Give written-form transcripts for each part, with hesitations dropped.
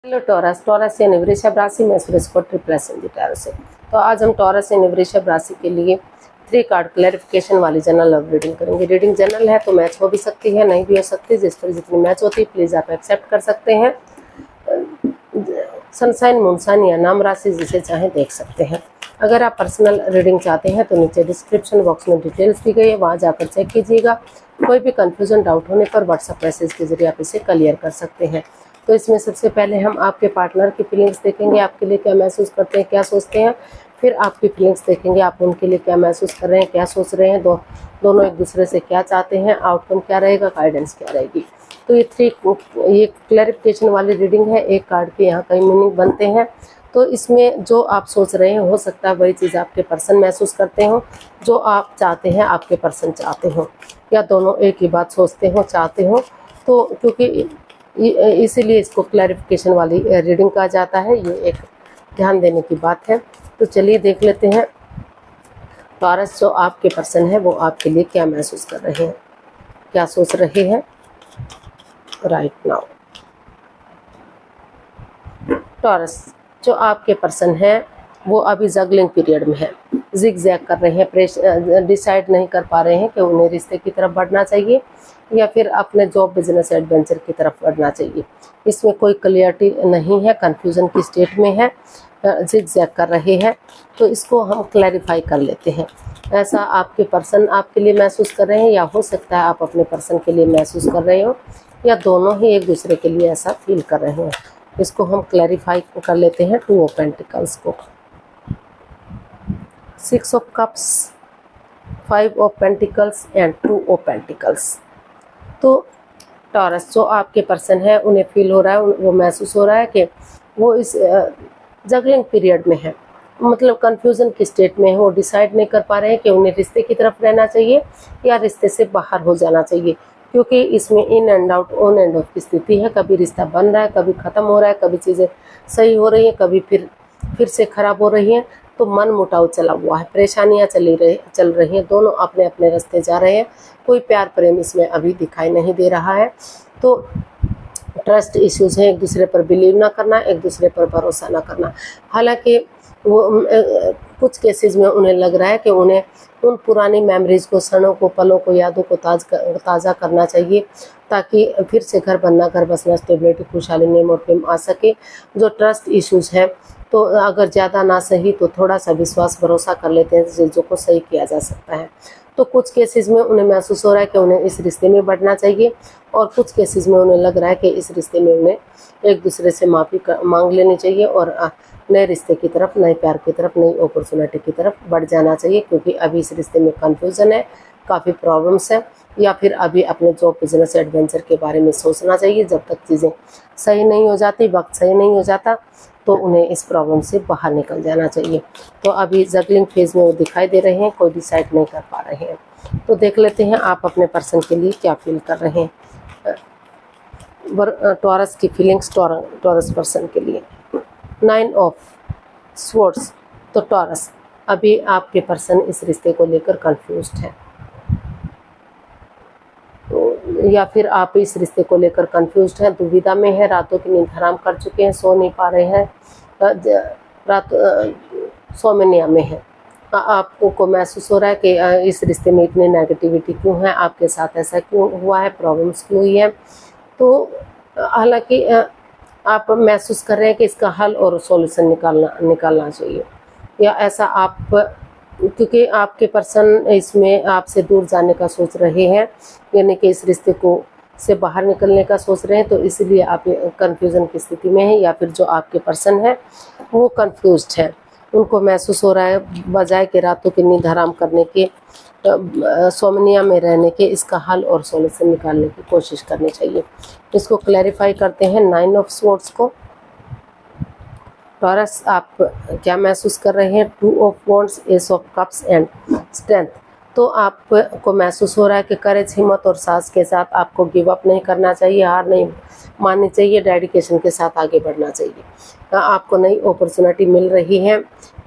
Hello taurus. Taurus यानी वृषभ राशि में सूरज को ट्रिपल टैरो से। तो आज हम टॉरस यानी वृषभ राशि के लिए 3 कार्ड क्लैरिफिकेशन वाली जनरल लव रीडिंग करेंगे। रीडिंग जनरल है तो मैच हो भी सकती है, नहीं भी हो सकती। जिस पर जितनी मैच होती है प्लीज़ आप एक्सेप्ट कर सकते हैं। सनसाइन, मूनसाइन या नाम राशि जिसे चाहें देख सकते हैं। अगर आप पर्सनल रीडिंग चाहते हैं तो नीचे डिस्क्रिप्शन बॉक्स में डिटेल्स दी गई है, वहाँ जाकर चेक कीजिएगा। कोई भी कन्फ्यूजन, डाउट होने पर व्हाट्सएप मैसेज के जरिए आप इसे क्लियर कर सकते हैं। तो इसमें सबसे पहले हम आपके पार्टनर की फीलिंग्स देखेंगे, आपके लिए क्या महसूस करते हैं, क्या सोचते हैं। फिर आपकी फीलिंग्स देखेंगे, आप उनके लिए क्या महसूस कर रहे हैं, क्या सोच रहे हैं, दोनों एक दूसरे से क्या चाहते हैं, आउटकम क्या रहेगा, गाइडेंस क्या रहेगी। तो ये क्लैरिफिकेशन वाली रीडिंग है। एक कार्ड के यहाँ कई मीनिंग बनते हैं। तो इसमें जो आप सोच रहे हैं हो सकता है वही चीज़ आपके पर्सन महसूस करते हो, जो आप चाहते हैं आपके पर्सन चाहते हो, या दोनों एक ही बात सोचते हो, चाहते हो। तो क्योंकि इसीलिए इसको क्लैरिफिकेशन वाली रीडिंग कहा जाता है। ये एक ध्यान देने की बात है। तो चलिए देख लेते हैं टॉरस जो आपके पर्सन है वो आपके लिए क्या महसूस कर रहे हैं, क्या सोच रहे हैं राइट नाउ। टॉरस जो आपके पर्सन है वो अभी जगलिंग पीरियड में है, जिग जैग कर रहे हैं, डिसाइड नहीं कर पा रहे हैं कि उन्हें रिश्ते की तरफ बढ़ना चाहिए या फिर अपने जॉब, बिजनेस, एडवेंचर की तरफ बढ़ना चाहिए। इसमें कोई क्लियरिटी नहीं है, कंफ्यूजन की स्टेट में है, जिग जैग कर रहे हैं। तो इसको हम क्लैरिफाई कर लेते हैं। ऐसा आपके पर्सन आपके लिए महसूस कर रहे हैं, या हो सकता है आप अपने पर्सन के लिए महसूस कर रहे हो, या दोनों ही एक दूसरे के लिए ऐसा फील कर रहे हैं। इसको हम क्लैरिफाई कर लेते हैं 2 ऑफ पेंटिकल्स को। 6 of cups, 5 of pentacles and 2 of pentacles. तो टॉरस जो आपके पर्सन है उन्हें फील हो रहा है, वो महसूस हो रहा है कि वो इस जगलिंग पीरियड में है, मतलब कंफ्यूजन की स्टेट में है। वो डिसाइड नहीं कर पा रहे हैं कि उन्हें रिश्ते की तरफ रहना चाहिए या रिश्ते से बाहर हो जाना चाहिए, क्योंकि इसमें in and out, on end of की स्थिति है। कभी रिश्ता बन रहा है, कभी ख़त्म हो रहा है, कभी चीज़ें सही हो रही हैं, कभी फिर से ख़राब हो रही हैं। तो मन मुटाव चला हुआ है, परेशानियां चल रही हैं, दोनों अपने अपने रास्ते जा रहे हैं। कोई प्यार प्रेम इसमें अभी दिखाई नहीं दे रहा है। तो ट्रस्ट इश्यूज हैं, एक दूसरे पर बिलीव ना करना, एक दूसरे पर भरोसा ना करना। हालांकि वो कुछ केसेस में उन्हें लग रहा है कि उन्हें उन पुरानी मेमोरीज को, क्षणों को, पलों को, यादों को ताज़ा करना चाहिए, ताकि फिर से घर बनना, घर बसना, स्टेबिलिटी, खुशहाली, नेम और प्रेम आ सके। जो ट्रस्ट इश्यूज है, तो अगर ज़्यादा ना सही तो थोड़ा सा विश्वास, भरोसा कर लेते हैं, चीज़ों को सही किया जा सकता है। तो कुछ केसेस में उन्हें महसूस हो रहा है कि उन्हें इस रिश्ते में बढ़ना चाहिए, और कुछ केसेस में उन्हें लग रहा है कि इस रिश्ते में उन्हें एक दूसरे से माफ़ी मांग लेनी चाहिए और नए रिश्ते की तरफ, नए प्यार की तरफ, नई अपॉर्चुनिटी की तरफ बढ़ जाना चाहिए। क्योंकि अभी इस रिश्ते में कन्फ्यूज़न है, काफ़ी प्रॉब्लम्स है, या फिर अभी अपने जॉब, बिजनेस, एडवेंचर के बारे में सोचना चाहिए। जब तक चीज़ें सही नहीं हो जाती, वक्त सही नहीं हो जाता, तो उन्हें इस प्रॉब्लम से बाहर निकल जाना चाहिए। तो अभी जगलिंग फेज में वो दिखाई दे रहे हैं, कोई डिसाइड नहीं कर पा रहे हैं। तो देख लेते हैं आप अपने पर्सन के लिए क्या फील कर रहे हैं। टॉरस की फीलिंग्स टॉरस पर्सन के लिए। 9 ऑफ स्वॉर्ड्स। तो टॉरस अभी आपके पर्सन इस रिश्ते को लेकर कंफ्यूज्ड है, तो या फिर आप इस रिश्ते को लेकर कंफ्यूज्ड हैं, दुविधा में है, रातों की नींद हराम कर चुके हैं, सो नहीं पा रहे हैं, सोमनिया में है। आपको महसूस हो रहा है कि इस रिश्ते में इतनी नेगेटिविटी क्यों है, आपके साथ ऐसा क्यों हुआ है, प्रॉब्लम्स क्यों हुई है। तो हालांकि आप महसूस कर रहे हैं कि इसका हल और सॉल्यूशन निकालना चाहिए, या ऐसा आप, क्योंकि आपके पर्सन इसमें आपसे दूर जाने का सोच रहे हैं, यानी कि इस रिश्ते को से बाहर निकलने का सोच रहे हैं। तो इसलिए आप कंफ्यूजन की स्थिति में हैं, या फिर जो आपके पर्सन है वो कंफ्यूज्ड है। उनको महसूस हो रहा है बजाय के रातों की नींद हराम करने के, सोमनिया में रहने के, इसका हल और सॉल्यूशन निकालने की कोशिश करनी चाहिए। इसको क्लैरिफाई करते हैं 9 ऑफ स्वॉर्ड्स को। टॉरस आप क्या महसूस कर रहे हैं। 2 of wands, S of cups and strength. तो आपको महसूस हो रहा है कि करेज, हिम्मत और साहस के साथ आपको गिव अप नहीं करना चाहिए, हार नहीं माननी चाहिए, डेडिकेशन के साथ आगे बढ़ना चाहिए। आपको नई अपॉर्चुनिटी मिल रही है,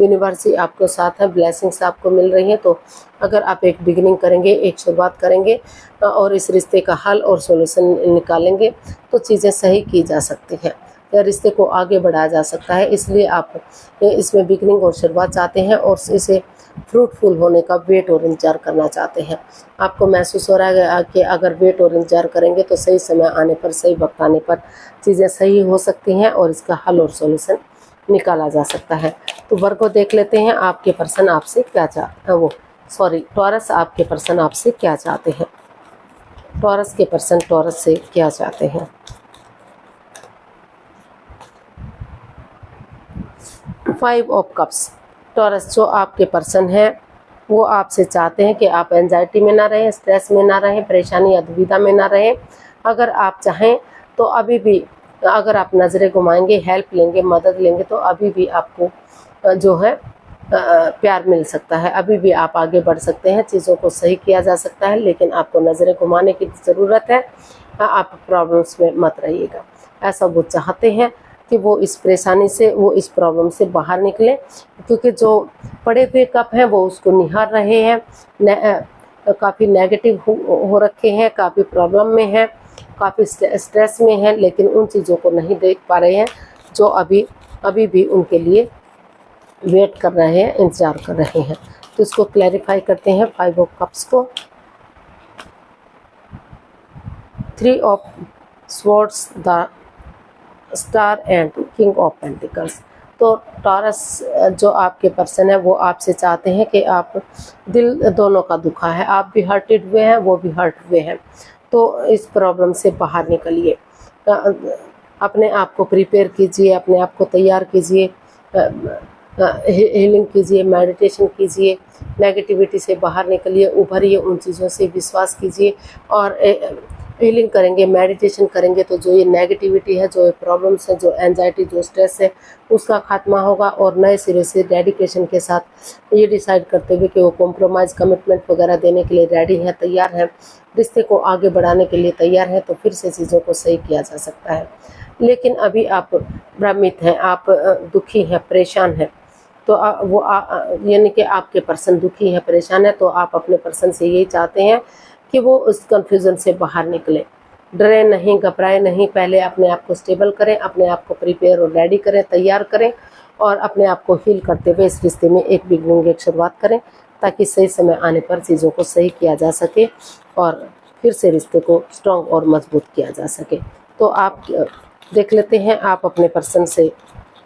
यूनिवर्सिटी आपके साथ है, ब्लेसिंग्स आपको मिल रही हैं। तो अगर आप एक बिगिनिंग करेंगे, एक शुरुआत करेंगे और इस रिश्ते का हल और सॉल्यूशन निकालेंगे तो चीज़ें सही की जा सकती हैं। रिश्ते को आगे बढ़ाया जा सकता है। इसलिए आप इसमें बिगनिंग और शुरुआत चाहते हैं और इसे फ्रूटफुल होने का वेट और इंतजार करना चाहते हैं। आपको महसूस हो रहा है कि अगर वेट और इंतजार करेंगे तो सही समय आने पर, सही वक्त आने पर चीज़ें सही हो सकती हैं और इसका हल और सॉल्यूशन निकाला जा सकता है। तो वर्गो देख लेते हैं, आपके पर्सन आपसे क्या चाहते हैं, टॉरस आपके पर्सन आपसे क्या चाहते हैं। टॉरस के पर्सन टॉरस से क्या चाहते हैं। Five of cups. टॉरस जो आपके पर्सन है वो आपसे चाहते हैं कि आप एंजाइटी में ना रहें, स्ट्रेस में ना रहें, परेशानी या दुविधा में ना रहें। अगर आप चाहें तो अभी भी, अगर आप नज़रें घुमाएंगे, हेल्प लेंगे, मदद लेंगे तो अभी भी आपको जो है प्यार मिल सकता है। अभी भी आप आगे बढ़ सकते हैं, चीज़ों को सही किया जा सकता है, लेकिन आपको नज़रें घुमाने की ज़रूरत है। आप प्रॉब्लम्स में मत रहिएगा। ऐसा वो चाहते हैं कि वो इस परेशानी से, वो इस प्रॉब्लम से बाहर निकले, क्योंकि जो पड़े हुए कप हैं वो उसको निहार रहे हैं, काफ़ी नेगेटिव हो रखे हैं, काफ़ी प्रॉब्लम में हैं, काफ़ी स्ट्रेस में हैं, लेकिन उन चीज़ों को नहीं देख पा रहे हैं जो अभी भी उनके लिए वेट कर रहे हैं, इंतज़ार कर रहे हैं। तो इसको क्लैरिफाई करते हैं फाइव ऑफ कप्स को। Three of swords, the star and king of pentacles. तो टॉरस जो आपके पर्सन है वो आपसे चाहते हैं कि आप, दिल दोनों का दुखा है, आप भी हर्टेड हुए हैं, वो भी हर्ट हुए हैं, तो इस प्रॉब्लम से बाहर निकलिए। अपने आप को प्रिपेयर कीजिए, अपने आप को तैयार कीजिए, हीलिंग कीजिए, मेडिटेशन कीजिए, नेगेटिविटी से बाहर निकलिए, उभरिए, उन चीज़ों से विश्वास कीजिए और हीलिंग करेंगे, मेडिटेशन करेंगे तो जो ये नेगेटिविटी है, जो ये प्रॉब्लम्स है, जो एंजाइटी, जो स्ट्रेस है, उसका खात्मा होगा और नए सिरे से डेडिकेशन के साथ ये डिसाइड करते हुए कि वो कॉम्प्रोमाइज़, कमिटमेंट वगैरह देने के लिए रेडी हैं, तैयार हैं, रिश्ते को आगे बढ़ाने के लिए तैयार हैं, तो फिर से चीज़ों को सही किया जा सकता है। लेकिन अभी आप भ्रमित हैं, आप दुखी हैं, परेशान हैं, तो वो यानी कि आपके पर्सन दुखी है, परेशान है, तो आप अपने पर्सन से यही चाहते हैं कि वो उस कन्फ्यूज़न से बाहर निकले। डरे नहीं, घबराए नहीं, पहले अपने आप को स्टेबल करें, अपने आप को प्रिपेयर और रेडी करें, तैयार करें और अपने आप को हील करते हुए इस रिश्ते में एक बिगनिंग, एक शुरुआत करें, ताकि सही समय आने पर चीज़ों को सही किया जा सके और फिर से रिश्ते को स्ट्रॉन्ग और मजबूत किया जा सके। तो आप देख लेते हैं आप अपने पर्सन से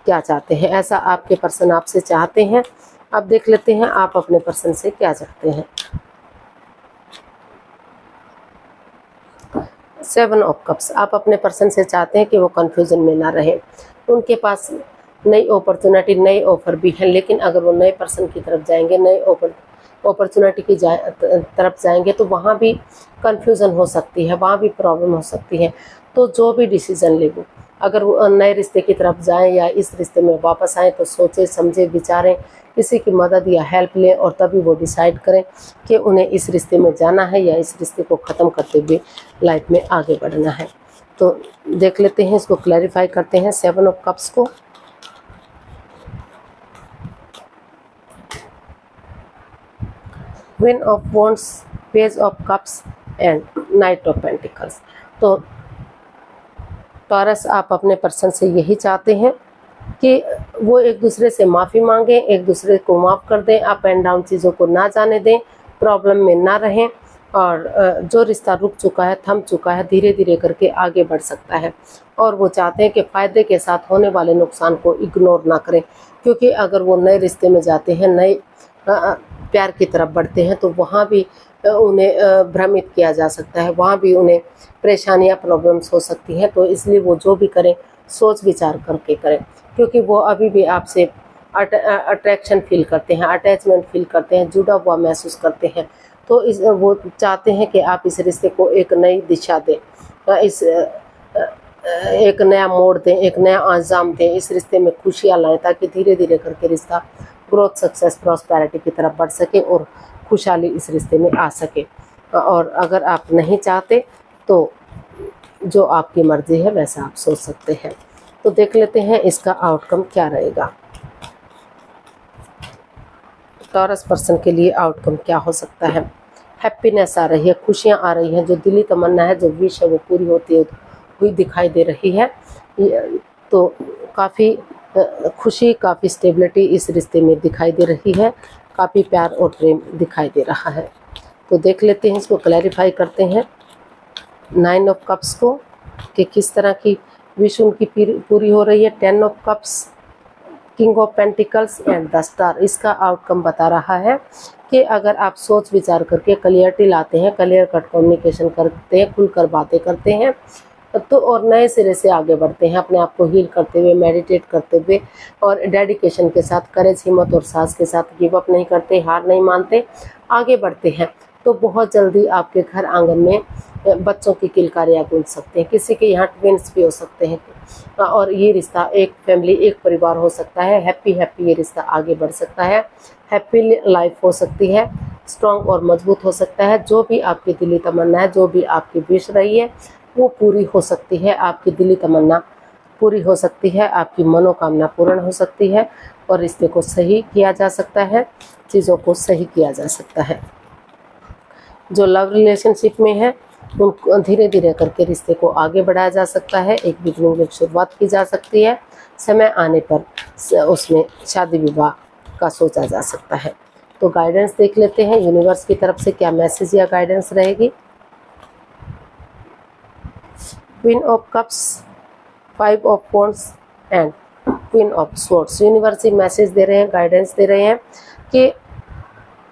क्या चाहते हैं। ऐसा आपके पर्सन आपसे चाहते हैं। अब देख लेते हैं आप अपने पर्सन से क्या चाहते हैं। Seven of cups. आप अपने पर्सन से चाहते हैं कि वो कंफ्यूजन में ना रहे, उनके पास नई अपॉर्चुनिटी, नई ऑफर भी है, लेकिन अगर वो नए पर्सन की तरफ जाएंगे, नई अपॉर्चुनिटी की तरफ जाएंगे तो वहाँ भी कंफ्यूजन हो सकती है, वहाँ भी प्रॉब्लम हो सकती है। तो जो भी डिसीजन ले, वो अगर वो नए रिश्ते की तरफ जाएं या इस रिश्ते में वापस आएँ, तो सोचे समझे विचारें, किसी की मदद या हेल्प लें और तभी वो डिसाइड करें कि उन्हें इस रिश्ते में जाना है या इस रिश्ते को ख़त्म करते हुए लाइफ में आगे बढ़ना है। तो देख लेते हैं, इसको क्लैरिफाई करते हैं सेवन ऑफ कप्स को। Queen of wands, page of cups and night of pentacles. तो टॉरस आप अपने पर्सन से यही चाहते हैं कि वो एक दूसरे से माफ़ी मांगें, एक दूसरे को माफ़ कर दें, अप एंड डाउन चीज़ों को ना जाने दें, प्रॉब्लम में ना रहें और जो रिश्ता रुक चुका है, थम चुका है, धीरे धीरे करके आगे बढ़ सकता है। और वो चाहते हैं कि फ़ायदे के साथ होने वाले नुकसान को इग्नोर ना करें, क्योंकि अगर वो नए रिश्ते में जाते हैं, नए प्यार की तरफ बढ़ते हैं, तो वहाँ भी उन्हें भ्रमित किया जा सकता है, वहाँ भी उन्हें परेशानियाँ, प्रॉब्लम्स हो सकती हैं। तो इसलिए वो जो भी करें सोच विचार करके करें, क्योंकि वो अभी भी आपसे अट्रैक्शन फील करते हैं, अटैचमेंट फील करते हैं, जुड़ा हुआ महसूस करते हैं। तो वो चाहते हैं कि आप इस रिश्ते को एक नई दिशा दें, एक नया मोड़ दें, एक नया अंजाम दें, इस रिश्ते में खुशियाँ लाएं, ताकि धीरे धीरे करके रिश्ता ग्रोथ, सक्सेस, प्रॉस्पेरिटी की तरफ बढ़ सके और खुशहाली इस रिश्ते में आ सके। और अगर आप नहीं चाहते तो जो आपकी मर्जी है वैसा आप सोच सकते हैं। तो देख लेते हैं इसका आउटकम क्या रहेगा। टॉरस पर्सन के लिए आउटकम क्या हो सकता है। हैप्पीनेस आ रही है, खुशियाँ आ रही हैं, जो दिली तमन्ना है, जो विश है वो पूरी होती हुई दिखाई दे रही है। तो काफ़ी खुशी, काफ़ी स्टेबिलिटी इस रिश्ते में दिखाई दे रही है, काफ़ी प्यार और प्रेम दिखाई दे रहा है। तो देख लेते हैं, इसको क्लैरिफाई करते हैं 9 ऑफ कप्स को कि किस तरह की विश उनकी पूरी हो रही है। 10 of cups, king of pentacles and the star. इसका आउटकम बता रहा है कि अगर आप सोच विचार करके क्लियरिटी लाते हैं, क्लियर कट कम्युनिकेशन करते हैं, खुलकर बातें करते हैं, तो और नए सिरे से आगे बढ़ते हैं, अपने आप को हील करते हुए, मेडिटेट करते हुए और डेडिकेशन के साथ, करेज, हिम्मत और साहस के साथ गिव अप नहीं करते, हार नहीं मानते, आगे बढ़ते हैं, तो बहुत जल्दी आपके घर आंगन में बच्चों की किलकारियाँ गूंज सकते हैं। किसी के यहाँ ट्विंस भी हो सकते हैं और ये रिश्ता एक फैमिली, एक परिवार हो सकता है। हैप्पी ये रिश्ता आगे बढ़ सकता है, हैप्पी लाइफ हो सकती है, स्ट्रॉन्ग और मजबूत हो सकता है। जो भी आपकी दिली तमन्ना है, जो भी आपकी विश रही है, वो पूरी हो सकती है। आपकी दिली तमन्ना पूरी हो सकती है, आपकी मनोकामना पूर्ण हो सकती है और रिश्ते को सही किया जा सकता है, चीज़ों को सही किया जा सकता है। जो लव रिलेशनशिप में है, उनको धीरे धीरे करके रिश्ते को आगे बढ़ाया जा सकता है, एक बिगनिंग की शुरुआत की जा सकती है। समय आने पर उसमें शादी विवाह का सोचा जा सकता है। तो गाइडेंस देख लेते हैं, यूनिवर्स की तरफ से क्या मैसेज या गाइडेंस रहेगी। Queen of cups, 5 of wands and queen of swords. Universe ही मैसेज दे रहे हैं, गाइडेंस दे रहे हैं कि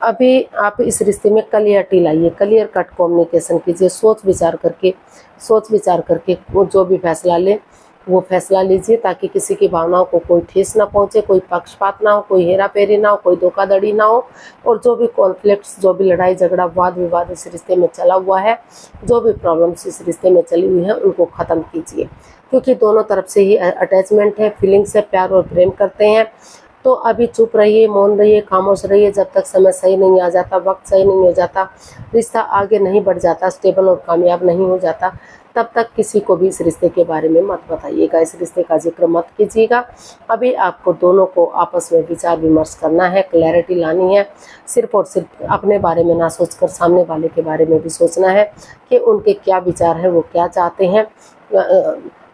अभी आप इस रिश्ते में क्लियरिटी लाइए, क्लियर कट कम्युनिकेशन कीजिए, सोच विचार करके वो जो भी फैसला ले वो फैसला लीजिए, ताकि किसी की भावनाओं को कोई ठेस ना पहुंचे, कोई पक्षपात ना हो, कोई हेरा फेरी ना हो, कोई धोखाधड़ी ना हो। और जो भी कॉन्फ्लिक्ट्स, जो भी लड़ाई झगड़ा, वाद विवाद इस रिश्ते में चला हुआ है, जो भी प्रॉब्लम्स इस रिश्ते में चली हुई है, उनको ख़त्म कीजिए, क्योंकि दोनों तरफ से ही अटैचमेंट है, फीलिंग्स है, प्यार और प्रेम करते हैं। तो अभी चुप रहिए, मौन रहिए, खामोश रहिए, जब तक समय सही नहीं आ जाता, वक्त सही नहीं हो जाता, रिश्ता आगे नहीं बढ़ जाता, स्टेबल और कामयाब नहीं हो जाता, तब तक किसी को भी इस रिश्ते के बारे में मत बताइएगा, इस रिश्ते का जिक्र मत कीजिएगा। अभी आपको दोनों को आपस में विचार विमर्श करना है, क्लैरिटी लानी है, सिर्फ और सिर्फ अपने बारे में ना सोचकर सामने वाले के बारे में भी सोचना है कि उनके क्या विचार है, वो क्या चाहते हैं।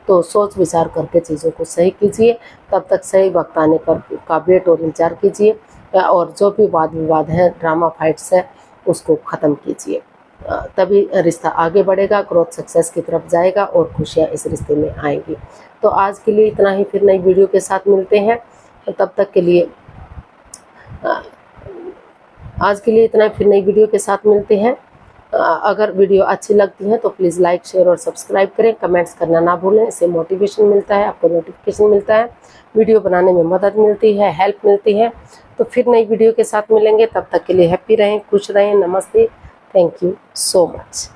तो सोच विचार करके चीज़ों को सही कीजिए, तब तक सही वक्त आने पर का वेट और इंतजार कीजिए और जो भी वाद विवाद है, ड्रामा फाइट्स है, उसको ख़त्म कीजिए, तभी रिश्ता आगे बढ़ेगा, ग्रोथ सक्सेस की तरफ जाएगा और खुशियाँ इस रिश्ते में आएंगी। तो आज के लिए इतना ही, फिर नई वीडियो के साथ मिलते हैं। तब तक के लिए आज के लिए इतना ही, फिर नई वीडियो के साथ मिलते हैं। अगर वीडियो अच्छी लगती है तो प्लीज़ लाइक, शेयर और सब्सक्राइब करें, कमेंट्स करना ना भूलें। इससे मोटिवेशन मिलता है, आपको नोटिफिकेशन मिलता है, वीडियो बनाने में मदद मिलती है, हेल्प मिलती है। तो फिर नई वीडियो के साथ मिलेंगे, तब तक के लिए हैप्पी रहें, खुश रहें। नमस्ते, थैंक यू सो मच।